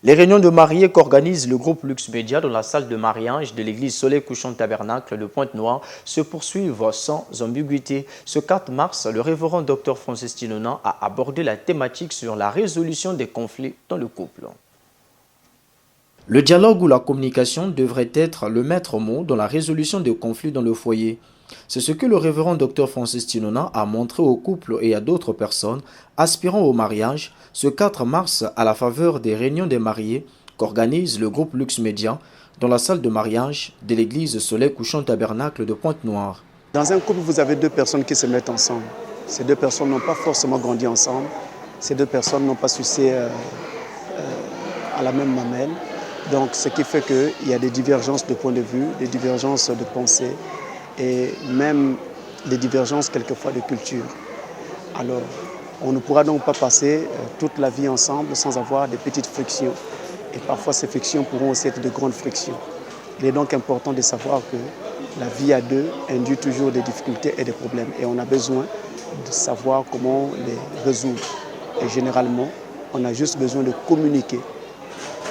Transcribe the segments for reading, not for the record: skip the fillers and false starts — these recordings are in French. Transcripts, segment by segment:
Les réunions de mariés qu'organise le groupe Lux Média dans la salle de mariage de l'église Soleil Couchant Tabernacle de Pointe-Noire se poursuivent sans ambiguïté. Ce 4 mars, le révérend Dr Francis Tinonan a abordé la thématique sur la résolution des conflits dans le couple. Le dialogue ou la communication devrait être le maître mot dans la résolution des conflits dans le foyer. C'est ce que le révérend Dr Francis Tinonan a montré aux couples et à d'autres personnes aspirant au mariage ce 4 mars à la faveur des réunions des mariés qu'organise le groupe Lux Média dans la salle de mariage de l'église Soleil Couchant Tabernacle de Pointe-Noire. Dans un couple, vous avez deux personnes qui se mettent ensemble. Ces deux personnes n'ont pas forcément grandi ensemble. Ces deux personnes n'ont pas sucé à la même mamelle. Donc, ce qui fait qu'il y a des divergences de point de vue, des divergences de pensée et même des divergences quelquefois de culture. Alors, on ne pourra donc pas passer toute la vie ensemble sans avoir des petites frictions. Et parfois, ces frictions pourront aussi être de grandes frictions. Il est donc important de savoir que la vie à deux induit toujours des difficultés et des problèmes. Et on a besoin de savoir comment les résoudre. Et généralement, on a juste besoin de communiquer.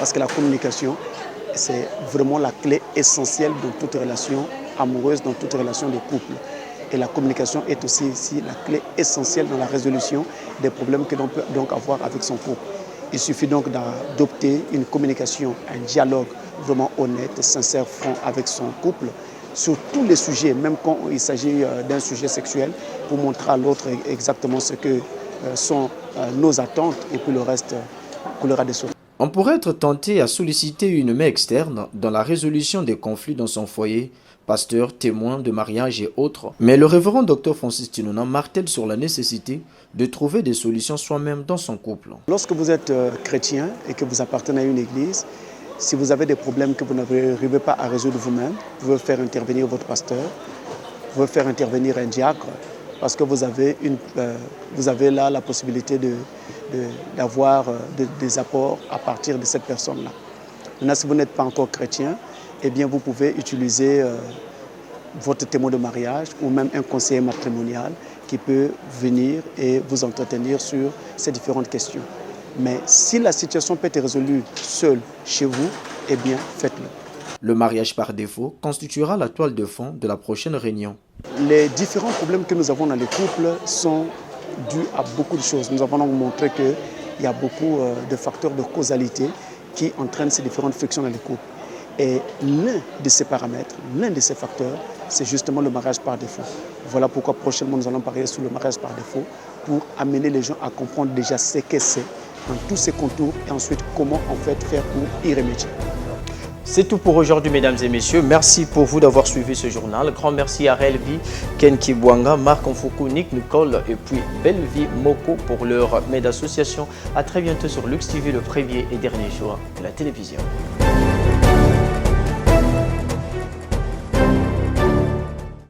Parce que la communication, c'est vraiment la clé essentielle dans toute relation amoureuse, dans toute relation de couple. Et la communication est aussi ici la clé essentielle dans la résolution des problèmes que l'on peut donc avoir avec son couple. Il suffit donc d'adopter une communication, un dialogue vraiment honnête, sincère, franc avec son couple sur tous les sujets, même quand il s'agit d'un sujet sexuel, pour montrer à l'autre exactement ce que sont nos attentes et puis le reste coulera des sources. On pourrait être tenté à solliciter une main externe dans la résolution des conflits dans son foyer, pasteur, témoin de mariage et autres. Mais le révérend Dr Francis Tinonan martèle sur la nécessité de trouver des solutions soi-même dans son couple. Lorsque vous êtes chrétien et que vous appartenez à une église, si vous avez des problèmes que vous n'arrivez pas à résoudre vous-même, vous pouvez faire intervenir votre pasteur, vous pouvez faire intervenir un diacre, parce que vous avez là la possibilité d'avoir des apports à partir de cette personne-là. Maintenant, si vous n'êtes pas encore chrétien, eh bien, vous pouvez utiliser votre témoin de mariage ou même un conseiller matrimonial qui peut venir et vous entretenir sur ces différentes questions. Mais si la situation peut être résolue seule chez vous, eh bien, faites-le. Le mariage par défaut constituera la toile de fond de la prochaine réunion. Les différents problèmes que nous avons dans les couples sont dus à beaucoup de choses. Nous avons donc montré qu'il y a beaucoup de facteurs de causalité qui entraînent ces différentes frictions dans les couples. Et l'un de ces paramètres, l'un de ces facteurs, c'est justement le mariage par défaut. Voilà pourquoi prochainement nous allons parler sur le mariage par défaut pour amener les gens à comprendre déjà ce que c'est dans tous ses contours et ensuite comment en fait faire pour y remédier. C'est tout pour aujourd'hui, mesdames et messieurs. Merci pour vous d'avoir suivi ce journal. Grand merci à Relvi, Ken Kibwanga, Marc Onfoukou, Nick Nicole et puis Bellevie Moko pour leur aide d'association. À très bientôt sur Lux TV, le premier et dernier jour de la télévision.